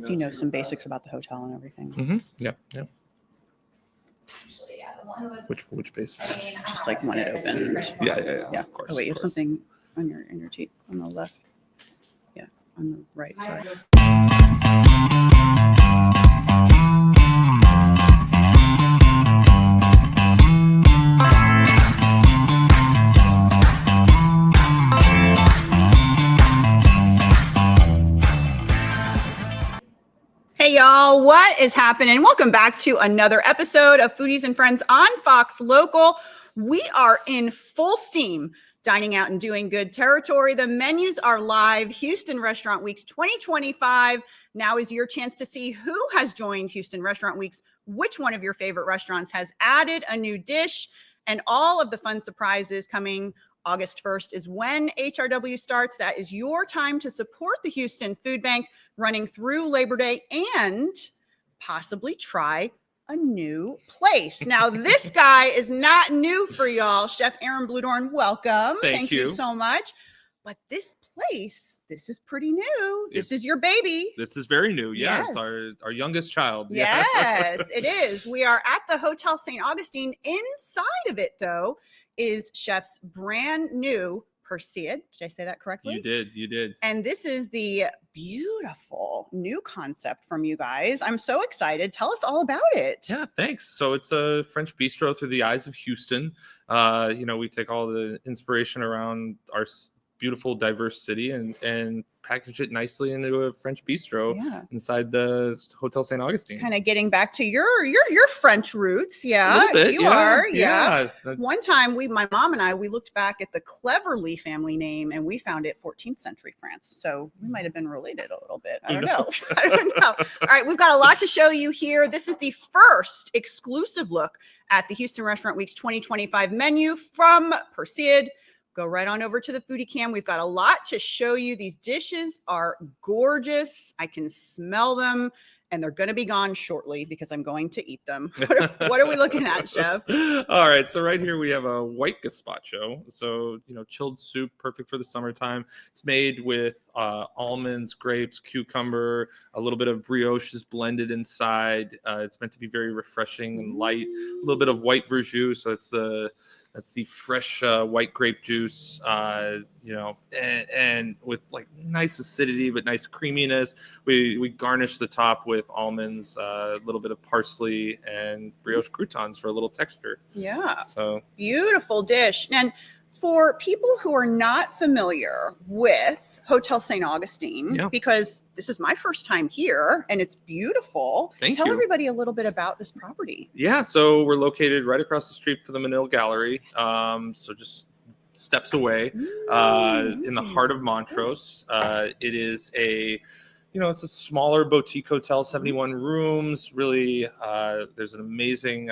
Do you know some basics about the hotel and everything? Mm-hmm. Yeah. Which basics? Just like when it opened. Yeah. Of course. Oh wait, you have something on your cheek on the left. Yeah, on the right. Sorry. Hey y'all, what is happening? Welcome back to another episode of Foodies and Friends on Fox Local. We are in full steam, dining out and doing good territory. The menus are live. Houston Restaurant Weeks 2025. Now is your chance to see who has joined Houston Restaurant Weeks, which one of your favorite restaurants has added a new dish, and all of the fun surprises coming. August 1st is when HRW starts. That is your time to support the Houston Food Bank running through Labor Day and possibly try a new place. Now, this guy is not new for y'all. Chef Aaron Bludorn, welcome. Thank you so much. But this place, this is pretty new. This is your baby. This is very new. Yeah, yes. It's our youngest child. Yeah. Yes, it is. We are at the Hotel St. Augustine. Inside of it, though, is Chef's brand new Perseid. Did I say that correctly? You did. And this is the beautiful new concept from you guys. I'm so excited. Tell us all about it. Yeah, thanks. So it's a French bistro through the eyes of Houston. We take all the inspiration around our beautiful, diverse city and package it nicely into a French bistro inside the Hotel St. Augustine. Kind of getting back to your French roots. Yeah, a little bit, you are. Yeah. One time my mom and I, we looked back at the Cleverly family name and we found it 14th century France. So we might have been related a little bit. I don't know. All right. We've got a lot to show you here. This is the first exclusive look at the Houston Restaurant Weeks 2025 menu from Perseid. Go right on over to the Foodie Cam. We've got a lot to show you. These dishes are gorgeous. I can smell them, and they're going to be gone shortly because I'm going to eat them. What are we looking at, Chef? All right. So right here we have a white gazpacho. So, chilled soup, perfect for the summertime. It's made with almonds, grapes, cucumber, a little bit of brioche is blended inside. It's meant to be very refreshing and light. A little bit of white verjus. So that's the fresh white grape juice, and with like nice acidity, but nice creaminess. We garnish the top with almonds, a little bit of parsley and brioche croutons for a little texture. Yeah. So beautiful dish. And for people who are not familiar with Hotel St. Augustine, because this is my first time here and it's beautiful. Tell everybody a little bit about this property. Yeah, so we're located right across the street from the Manil Gallery. So just steps away in the heart of Montrose. It is it's a smaller boutique hotel, 71 rooms. Really, there's an amazing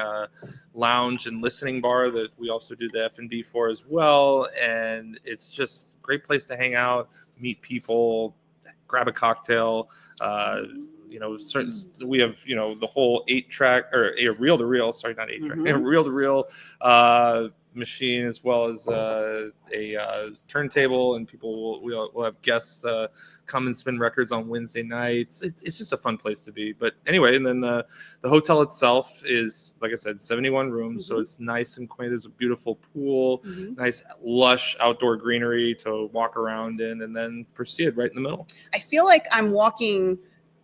lounge and listening bar that we also do the F&B for as well. And it's just a great place to hang out, meet people, grab a cocktail. We have, the whole 8-track or a reel-to-reel, sorry, not 8-track, a reel-to-reel machine, as well as a turntable, and we'll have guests come and spin records on Wednesday nights. It's just a fun place to be. But anyway, and then the hotel itself is, like I said, 71 rooms, so it's nice and quaint. There's a beautiful pool, nice lush outdoor greenery to walk around in, and then Perseid right in the middle. I feel like I'm walking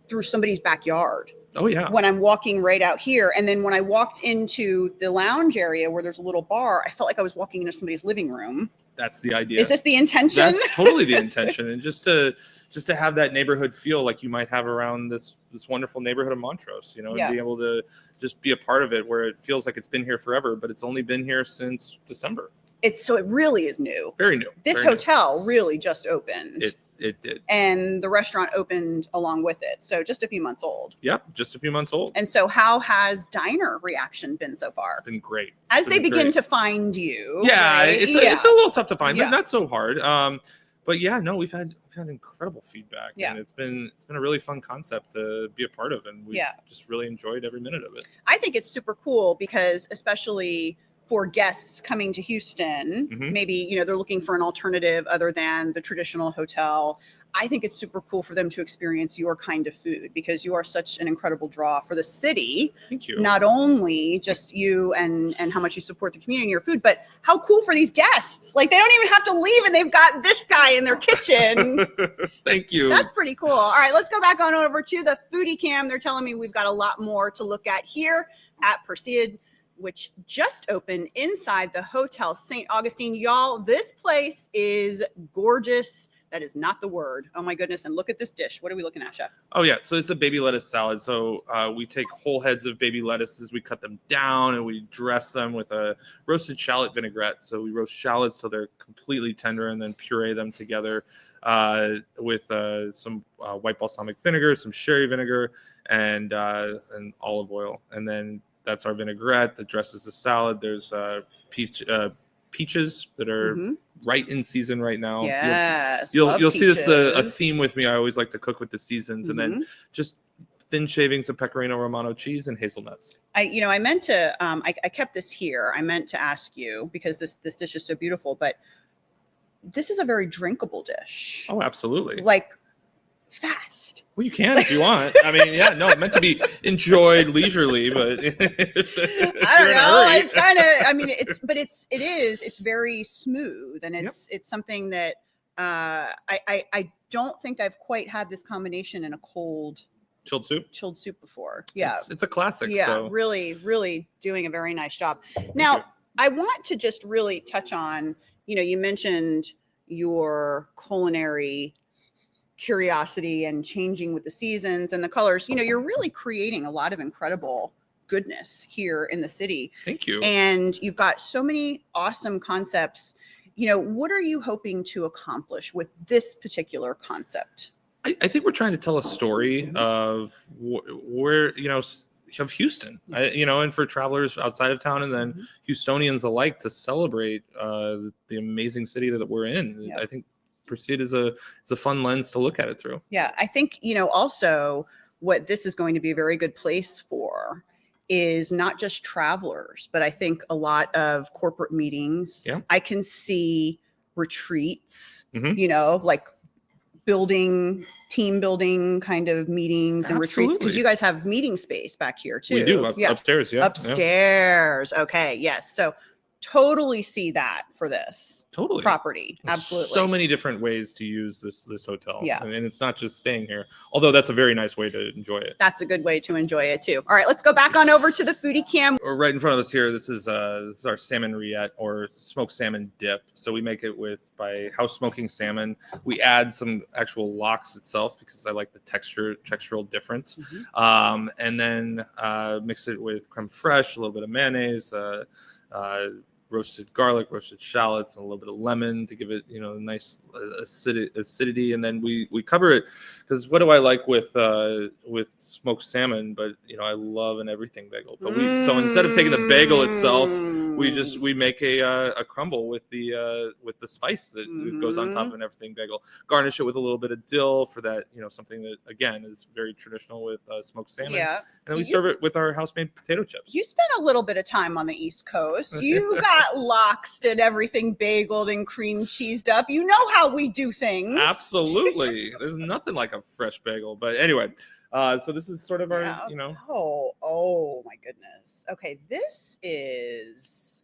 through somebody's backyard. Oh, yeah. When I'm walking right out here. And then when I walked into the lounge area where there's a little bar, I felt like I was walking into somebody's living room. That's the idea. Is this the intention? That's totally the intention. And just to have that neighborhood feel like you might have around this wonderful neighborhood of Montrose, and be able to just be a part of it where it feels like it's been here forever, but it's only been here since December. So it really is new. Very new. This hotel really just opened. It did. And the restaurant opened along with it. So just a few months old. Yep, just a few months old. And so how has diner reaction been so far? It's been great. As they begin to find you. Yeah, right? It's a little tough to find, but not so hard. But yeah, no, we've had incredible feedback. Yeah. And it's been a really fun concept to be a part of. And we've just really enjoyed every minute of it. I think it's super cool because especially for guests coming to Houston. Maybe, you know, they're looking for an alternative other than the traditional hotel. I think it's super cool for them to experience your kind of food because you are such an incredible draw for the city. Thank you. Not only just you and how much you support the community and your food, but how cool for these guests. Like, they don't even have to leave and they've got this guy in their kitchen. Thank you. That's pretty cool. All right, let's go back on over to the foodie cam. They're telling me we've got a lot more to look at here at Perseid, which just opened inside the Hotel St. Augustine. Y'all, this place is gorgeous. That is not the word. Oh my goodness. And look at this dish. What are we looking at, Chef? Oh yeah. So it's a baby lettuce salad. So we take whole heads of baby lettuces, we cut them down and we dress them with a roasted shallot vinaigrette. So we roast shallots so they're completely tender and then puree them together with some white balsamic vinegar, some sherry vinegar, and olive oil. And then that's our vinaigrette that dresses the salad. There's peaches that are right in season right now. Yes, you'll see this a theme with me. I always like to cook with the seasons, and then just thin shavings of Pecorino Romano cheese and hazelnuts. I meant to I kept this here. I meant to ask you because this dish is so beautiful, but this is a very drinkable dish. Oh, absolutely. Like fast. Well, you can if you want. I mean, yeah, no, meant to be enjoyed leisurely, but I don't know. It's kind of, I mean, it's very smooth, and it's something that I don't think I've quite had this combination in a chilled soup before. Yeah, it's a classic. Yeah, so. really doing a very nice job. Now, I want to just really touch on, you mentioned your culinary curiosity and changing with the seasons and the colors. You're really creating a lot of incredible goodness here in the city. Thank you. And you've got so many awesome concepts. What are you hoping to accomplish with this particular concept? I think we're trying to tell a story of where, of Houston, and for travelers outside of town and then Houstonians alike to celebrate the amazing city that we're in. Yep. I think Perseid is a fun lens to look at it through. Yeah, I think, also what this is going to be a very good place for is not just travelers, but I think a lot of corporate meetings. Yeah. I can see retreats, like team building kind of meetings and retreats, because you guys have meeting space back here too. We do upstairs. Yeah. Upstairs. Yeah. Okay. Yes. So totally see that for this property. Absolutely. So many different ways to use this hotel. Yeah. And it's not just staying here, although that's a very nice way to enjoy it. That's a good way to enjoy it too. All right, let's go back on over to the foodie cam. Right in front of us here, this is our salmon rillette or smoked salmon dip. So we make it by house smoking salmon. We add some actual lox itself because I like the textural difference. And then mix it with creme fraiche, a little bit of mayonnaise, roasted garlic, roasted shallots, and a little bit of lemon to give it, a nice acidity. And then we cover it because what do I like with smoked salmon? But I love an everything bagel. But so instead of taking the bagel itself, we make a crumble with the spice that goes on top of an everything bagel. Garnish it with a little bit of dill for that, something that again is very traditional with smoked salmon. Yeah. And then we serve it with our house-made potato chips. You spent a little bit of time on the East Coast. You got loxed and everything bageled and cream cheesed up. You know how we do things. Absolutely. There's nothing like a fresh bagel. But anyway, so this is sort of our, Oh my goodness. Okay, this is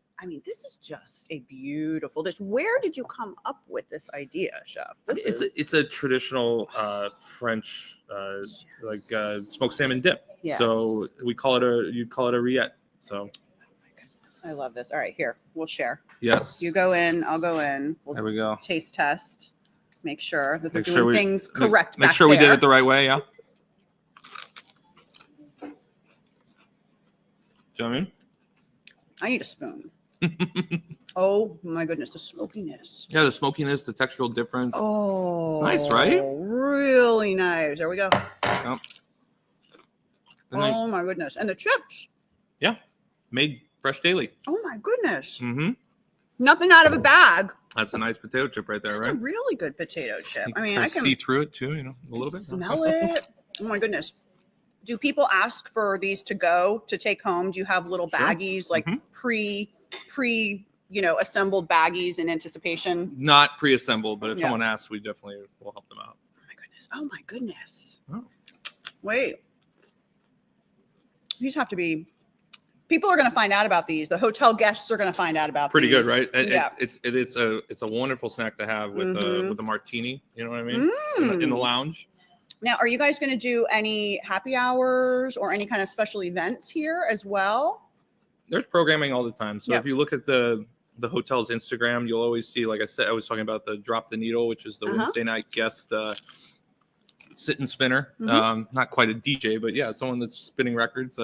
just a beautiful dish. Where did you come up with this idea, Chef? It's a traditional French smoked salmon dip. Yes. So you'd call it a rillette. So I love this. All right, here, we'll share. Yes. You go in, I'll go in. There we go. Taste test. Make sure that they're doing things correct. Make sure we did it the right way, yeah. Do you know what I mean? I need a spoon. Oh my goodness, the smokiness. Yeah, the smokiness, the textural difference. Oh, it's nice, right? Really nice. There we go. Yep. Oh my goodness. And the chips. Yeah. Made fresh daily. Oh my goodness. Nothing out of a bag. That's a nice potato chip right there, That's right? It's a really good potato chip. I mean, I can see through it too, a little bit. Smell it. Oh my goodness. Do people ask for these to take home? Do you have little baggies like assembled baggies in anticipation? Not pre-assembled, but if Yeah. someone asks, we definitely will help them out. Oh my goodness. Oh. Wait. These have to be. People are going to find out about these. The hotel guests are going to find out about Pretty these. good, right? Yeah. It's a wonderful snack to have with a martini. You know what I mean? Mm. In the lounge. Now, are you guys going to do any happy hours or any kind of special events here as well? There's programming all the time. So Yep. if you look at the hotel's Instagram, you'll always see, like I said, I was talking about the Drop the Needle, which is the Wednesday night guest sit and spinner. Not quite a DJ, but yeah, someone that's spinning records.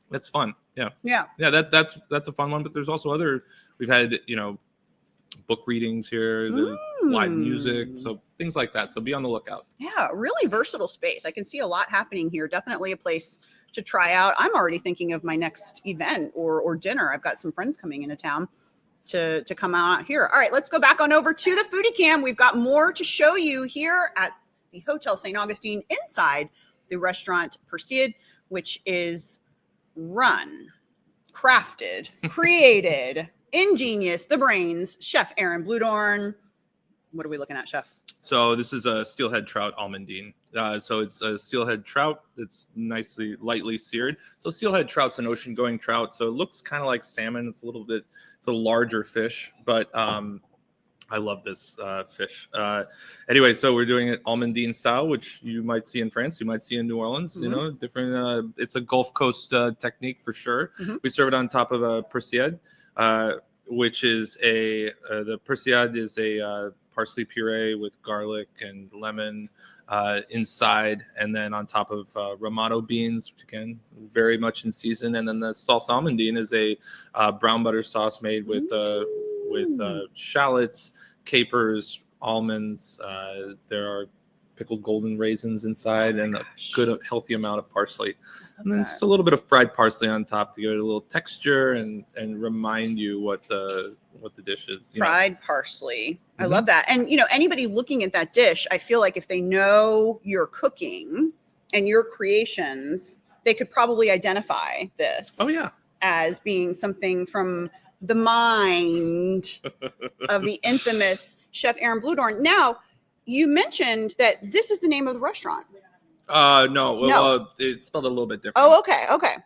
That's fun. Yeah. That's a fun one. But there's also we've had book readings here, the live music, so things like that. So be on the lookout. Yeah, really versatile space. I can see a lot happening here. Definitely a place to try out. I'm already thinking of my next event or dinner. I've got some friends coming into town to come out here. All right, let's go back on over to the Foodie Cam. We've got more to show you here at the Hotel St. Augustine inside the restaurant Perseid, which is run, crafted, created, ingenious, the brains, Chef Aaron Bludorn. What are we looking at, Chef? So this is a steelhead trout almondine. So it's a steelhead trout that's lightly seared. So steelhead trout's an ocean-going trout. So it looks kind of like salmon. It's a larger fish, but I love this fish. Anyway, so we're doing it almondine style, which you might see in France, you might see in New Orleans. Different. It's a Gulf Coast technique for sure. We serve it on top of a Perseid, which is the Perseid is a parsley puree with garlic and lemon inside, and then on top of Romano beans, which again very much in season, and then the sauce almondine is a brown butter sauce made with shallots, capers, almonds. There are pickled golden raisins inside, and a good healthy amount of parsley, and then just a little bit of fried parsley on top to give it a little texture and remind you what the dish is. Fried parsley. I love that. And anybody looking at that dish, I feel like if they know your cooking and your creations, they could probably identify this. Oh yeah, as being something from the mind of the infamous Chef Aaron Bludorn. Now, you mentioned that this is the name of the restaurant. No. It's spelled a little bit different. Oh, okay.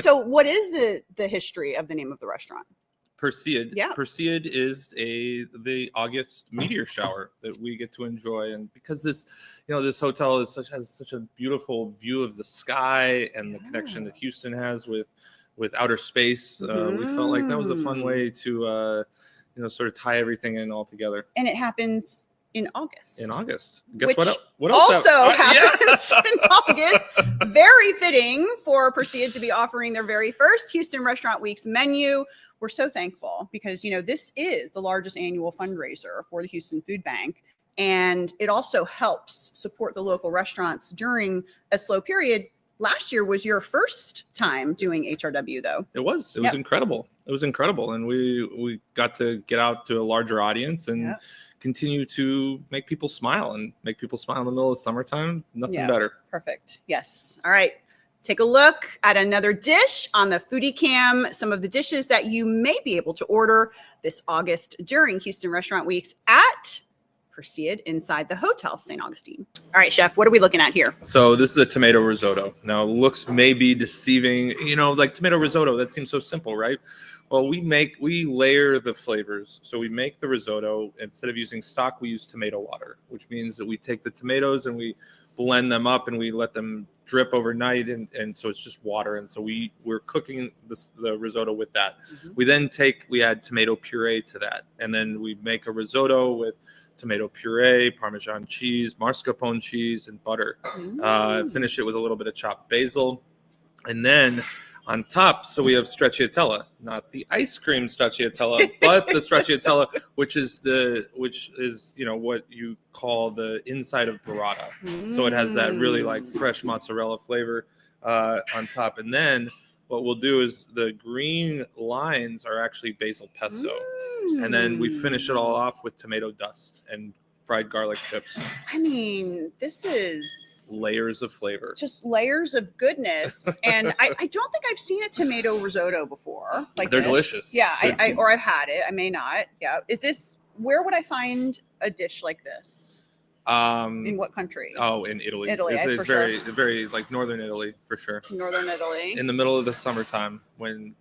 So what is the history of the name of the restaurant? Perseid. Yeah. Perseid is the August meteor shower that we get to enjoy, and because this hotel has such a beautiful view of the sky and the connection that Houston has with outer space, we felt like that was a fun way to sort of tie everything in all together. And it happens in August. Guess what else? Also happens in August. Very fitting for Perseid to be offering their very first Houston Restaurant Week's menu. We're so thankful because, this is the largest annual fundraiser for the Houston Food Bank. And it also helps support the local restaurants during a slow period. Last year was your first time doing HRW, though. It was incredible. It was incredible. And we got to get out to a larger audience and continue to make people smile in the middle of summertime. Nothing better. Perfect. Yes. All right. Take a look at another dish on the Foodie Cam, some of the dishes that you may be able to order this August during Houston Restaurant Weeks at Perseid inside the Hotel St. Augustine. All right, Chef, what are we looking at here? So this is a tomato risotto. Now, looks may be deceiving, like tomato risotto, that seems so simple, right? Well, we layer the flavors. So we make the risotto. Instead of using stock, we use tomato water, which means that we take the tomatoes and we blend them up and we let them drip overnight, and so it's just water, and so we're cooking the risotto with that. We add tomato puree to that, and then we make a risotto with tomato puree, Parmesan cheese, mascarpone cheese, and butter. Finish it with a little bit of chopped basil, and then on top, so we have stracciatella, not the ice cream stracciatella, but the stracciatella, which is what you call the inside of burrata. So it has that really like fresh mozzarella flavor on top. And then what we'll do is the green lines are actually basil pesto. And then we finish it all off with tomato dust and fried garlic chips. I mean, this is layers of flavor. Just layers of goodness. And I don't think I've seen a tomato risotto before. Like They're this. delicious. Yeah, or I've had it. I may not. Yeah. Where would I find a dish like this? In what country? Oh, in Italy. Italy, It's for very, sure. very like northern Italy for sure. Northern Italy. In the middle of the summertime when,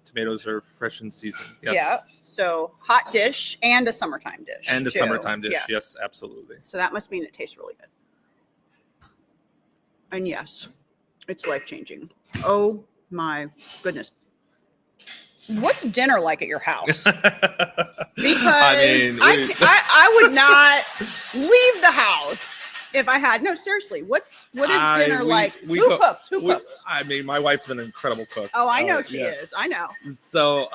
tomatoes are fresh in season. Yes. Yeah. So hot dish and a summertime dish. And a too. summertime dish. Yeah. Yes, absolutely. So that must mean it tastes really good. And yes, it's life-changing. Oh my goodness. What's dinner like at your house? Because I would not leave the house if I had. No, seriously. What is dinner like? Who cooks? I mean, my wife's an incredible cook. Oh, I know she is. I know. So,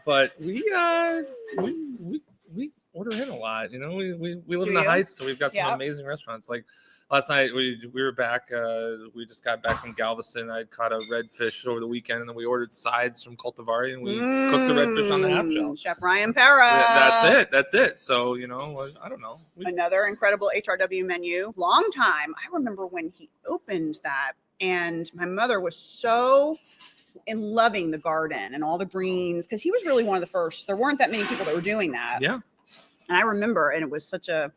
but we order in a lot. We live in the Heights, so we've got some amazing restaurants. Like last night, we were back. We just got back from Galveston. I caught a redfish over the weekend, and then we ordered sides from Cultivari, and we cooked the redfish on the half shell. Chef Ryan Para. That's it. So I don't know. Another incredible HRW menu. Long time. I remember when he opened that, and my mother was so in loving the garden and all the greens because he was really one of the first. There weren't that many people that were doing that. Yeah. And I remember, and it was such a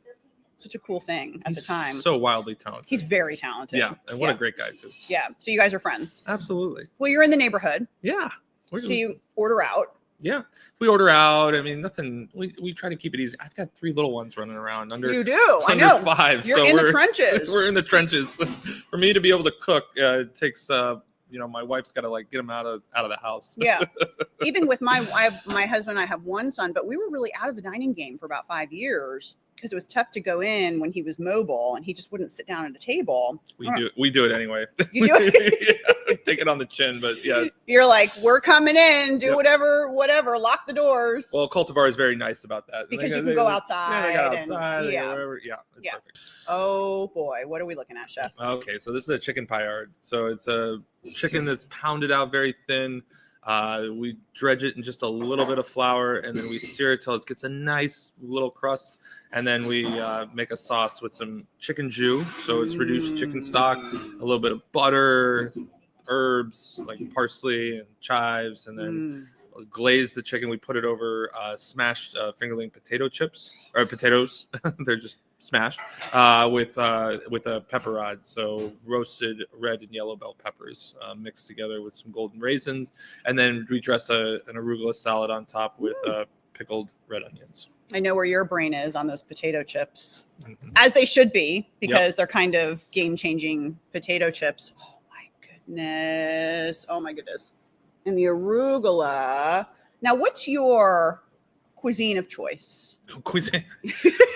cool thing at the time. So wildly talented. He's very talented. Yeah, and what a great guy too. Yeah. So you guys are friends. Absolutely. Well, you're in the neighborhood. Yeah. So you order out. Yeah, we order out. I mean, nothing. We try to keep it easy. I've got 3 little ones running around under. You do. I know. 5. You're in the trenches. We're in the trenches. For me to be able to cook, it takes. My wife's got to get him out of the house. Yeah. Even with my husband, I have one son, but we were really out of the dining game for about 5 years because it was tough to go in when he was mobile and he just wouldn't sit down at a table. We do it anyway. You do it? Yeah, take it on the chin, but yeah. You're like, we're coming in, do whatever, lock the doors. Well, Cultivar is very nice about that. Because you can go outside. Yeah, they go outside. Yeah. Wherever. Yeah, it's perfect. Oh boy, what are we looking at, Chef? Okay, so this is a chicken paillard. So it's a chicken that's pounded out very thin. We dredge it in just a little bit of flour, and then we sear it till it gets a nice little crust. And then we make a sauce with some chicken jus. So it's reduced chicken stock, a little bit of butter, herbs like parsley and chives, and then glaze the chicken. We put it over smashed fingerling potato chips or potatoes. They're just smashed with a pepper rod. So roasted red and yellow bell peppers mixed together with some golden raisins, and then we dress an arugula salad on top with pickled red onions. I know where your brain is on those potato chips, as they should be, because they're kind of game-changing potato chips. Oh my goodness. And the arugula. Now, what's your cuisine of choice? Cuisine.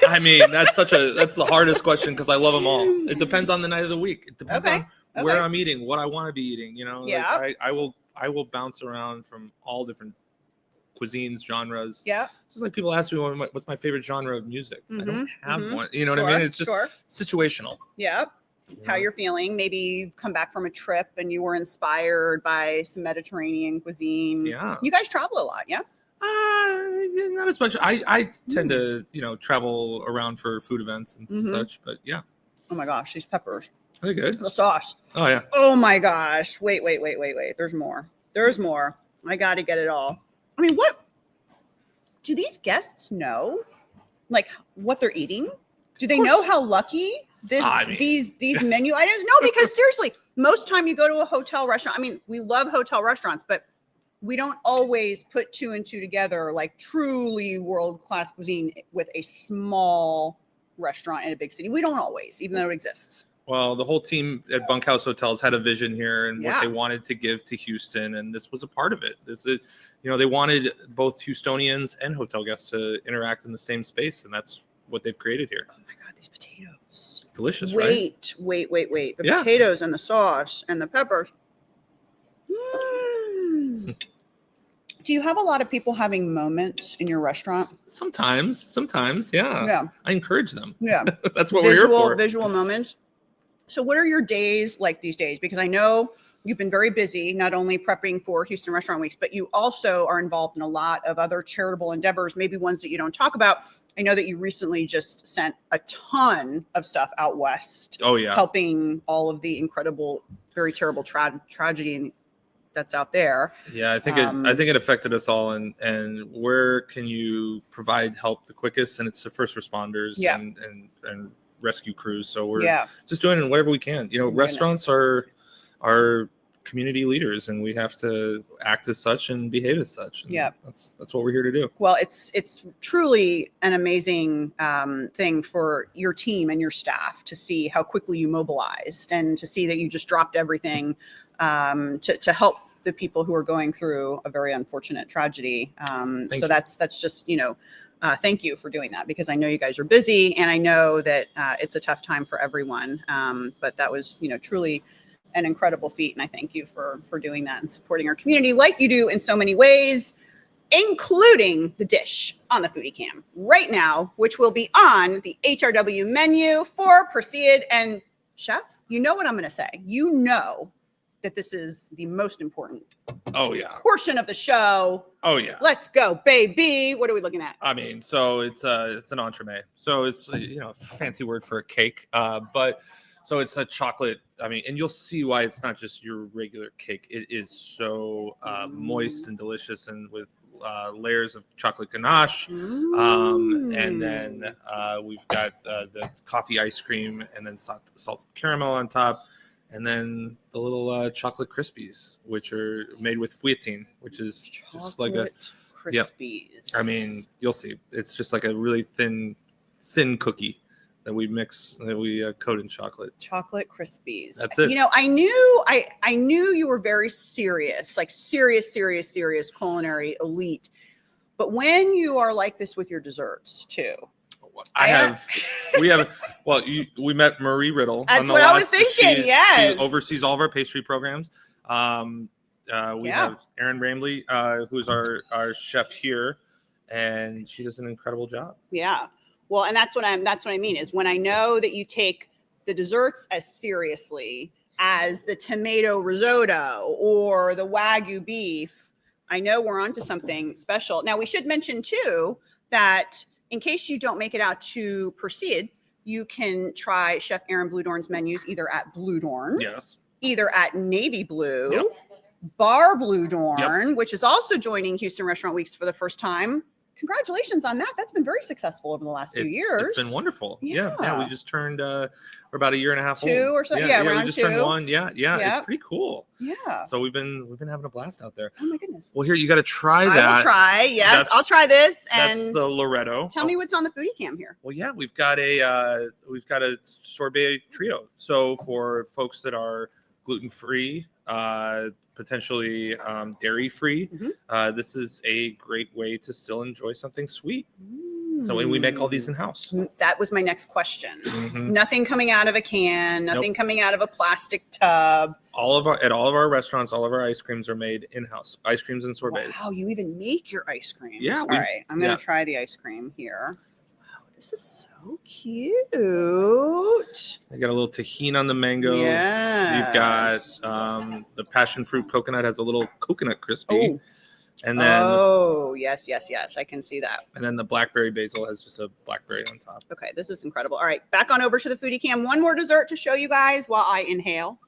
I mean, that's the hardest question because I love them all. It depends on the night of the week. It depends on where I'm eating, what I want to be eating. I will bounce around from all different cuisines, genres. Yeah. It's just like people ask me what's my favorite genre of music. I don't have one. You know what I mean? It's just situational. Yeah. How you're feeling. Maybe you come back from a trip and you were inspired by some Mediterranean cuisine. Yeah. You guys travel a lot, yeah? Not as much. I tend to, travel around for food events and such, but yeah. Oh my gosh, these peppers. Are they good? The sauce. Oh yeah. Oh my gosh. Wait. There's more. I got to get it all. I mean, what do these guests know? Like what they're eating? Do they know how lucky these menu items? No, because seriously, most time you go to a hotel restaurant. I mean, we love hotel restaurants, but we don't always put 2 and 2 together, like truly world-class cuisine with a small restaurant in a big city. We don't always, even though it exists. Well, the whole team at Bunkhouse Hotels had a vision here and what they wanted to give to Houston, and this was a part of it. They wanted both Houstonians and hotel guests to interact in the same space, and that's what they've created here. Oh my God, these potatoes. Delicious, right? Wait. The potatoes and the sauce and the peppers. Do you have a lot of people having moments in your restaurant? Sometimes, yeah. I encourage them. Yeah. That's what we're here for. Visual moments. So what are your days like these days? Because I know you've been very busy, not only prepping for Houston Restaurant Weeks, but you also are involved in a lot of other charitable endeavors, maybe ones that you don't talk about. I know that you recently just sent a ton of stuff out west. Oh yeah. Helping all of the incredible, very terrible tragedy that's out there. Yeah, I think it affected us all. And where can you provide help the quickest? And it's the first responders and rescue crews. So we're just doing it whatever we can. You know, restaurants are community leaders, and we have to act as such and behave as such. And that's what we're here to do. Well, it's truly an amazing thing for your team and your staff to see how quickly you mobilized, and to see that you just dropped everything to help the people who are going through a very unfortunate tragedy. So that's just, thank you for doing that, because I know you guys are busy, and I know that it's a tough time for everyone. But that was, truly an incredible feat. And I thank you for doing that and supporting our community like you do in so many ways, including the dish on the Foodie Cam right now, which will be on the HRW menu for Perseid. And Chef, you know what I'm going to say. You know that this is the most important portion of the show. Oh yeah. Let's go, baby. What are we looking at? I mean, so it's an entremet. So it's fancy word for a cake. But so it's a chocolate. I mean, and you'll see why it's not just your regular cake. It is so moist and delicious, and with layers of chocolate ganache. And then we've got the coffee ice cream, and then salted caramel on top. And then the little chocolate Crispies, which are made with fouetting, which is just like a Crispies. Yep. I mean, you'll see. It's just like a really thin cookie that we coat in chocolate. Chocolate Crispies. That's it. I knew you were very serious, like serious culinary elite. But when you are like this with your desserts too. We met Marie Riddle. That's what I was thinking. Yes. She oversees all of our pastry programs. We have Aaron Ramley, who's our chef here, and she does an incredible job. Yeah. Well, and that's what I mean is when I know that you take the desserts as seriously as the tomato risotto or the Wagyu beef, I know we're onto something special. Now, we should mention too that in case you don't make it out to Perseid, you can try Chef Aaron Bludorn's menus either at Bludorn, either at Navy Blue, Bar Bludorn, which is also joining Houston Restaurant Weeks for the first time. Congratulations on that. That's been very successful over the last few years. It's been wonderful. Yeah. We just turned, we're about a year and a half old. Two or so. Yeah, we just turned one. Yeah. It's pretty cool. Yeah. So we've been having a blast out there. Oh my goodness. Well, here, you got to try that. I will try. Yes, I'll try this. And that's the Loretto. Tell me what's on the Foodie Cam here. Well, yeah, we've got a sorbet trio. So for folks that are gluten-free, potentially dairy-free, this is a great way to still enjoy something sweet. So we make all these in-house. That was my next question. Nothing coming out of a can, nothing coming out of a plastic tub. At all of our restaurants, all of our ice creams are made in-house. Ice creams and sorbets. Wow, you even make your ice creams. Yeah. All right, I'm going to try the ice cream here. Wow, this is so cute. I got a little tahini on the mango. Yeah. You've got the passion fruit coconut has a little coconut crispy. Oh. And then yes, I can see that. And then the blackberry basil has just a blackberry on top. Okay, this is incredible. All right, back on over to the Foodie Cam. One more dessert to show you guys while I inhale.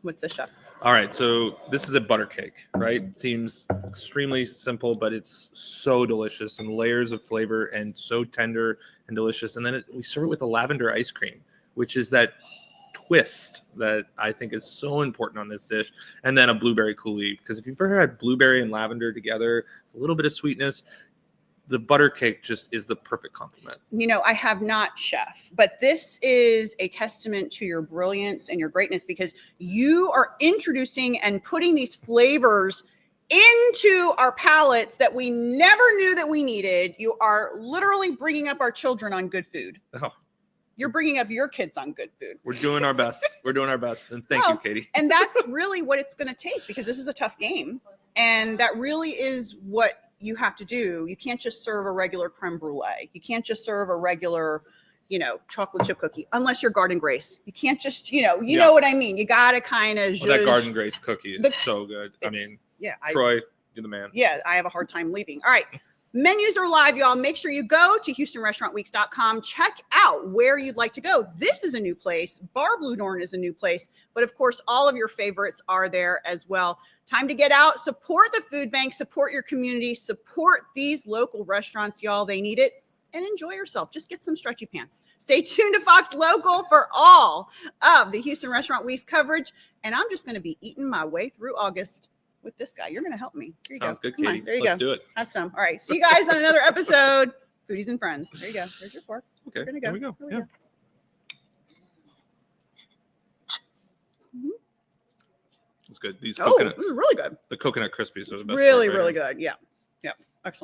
What's this, Chef? All right, so this is a butter cake, right? It seems extremely simple, but it's so delicious and layers of flavor and so tender and delicious. And then we serve it with a lavender ice cream, which is that twist that I think is so important on this dish. And then a blueberry coulis, because if you've ever had blueberry and lavender together, a little bit of sweetness, the butter cake just is the perfect complement. I have not, Chef, but this is a testament to your brilliance and your greatness, because you are introducing and putting these flavors into our palates that we never knew that we needed. You are literally bringing up our children on good food. Oh. You're bringing up your kids on good food. We're doing our best. And thank you, Katie. And that's really what it's going to take, because this is a tough game. And that really is what you have to do. You can't just serve a regular creme brulee. You can't just serve a regular, chocolate chip cookie, unless you're Garden Grace. You can't just, know what I mean. You got to kind of that Garden Grace cookie is so good. Troy, You're the man. Yeah, I have a hard time leaving. All right. Menus are live, y'all. Make sure you go to HoustonRestaurantWeeks.com. Check out where you'd like to go. This is a new place. Bar Bludorn is a new place. But of course, all of your favorites are there as well. Time to get out, support the food bank, support your community, support these local restaurants, y'all. They need it. And enjoy yourself. Just get some stretchy pants. Stay tuned to Fox Local for all of the Houston Restaurant Weeks coverage. And I'm just going to be eating my way through August with this guy. You're going to help me. Here you Sounds go. good, Come Katie. on. There you Let's go. do it. Have some. All right. See you guys on another episode. Foodies and Friends. There you go. There's your fork. Okay. We're gonna go. Here we go. Here we Yeah. go. Mhm. It's good. These Oh, coconut, this is really good. the coconut crispies are the best. Really, part, really right? good. Yeah. Yeah.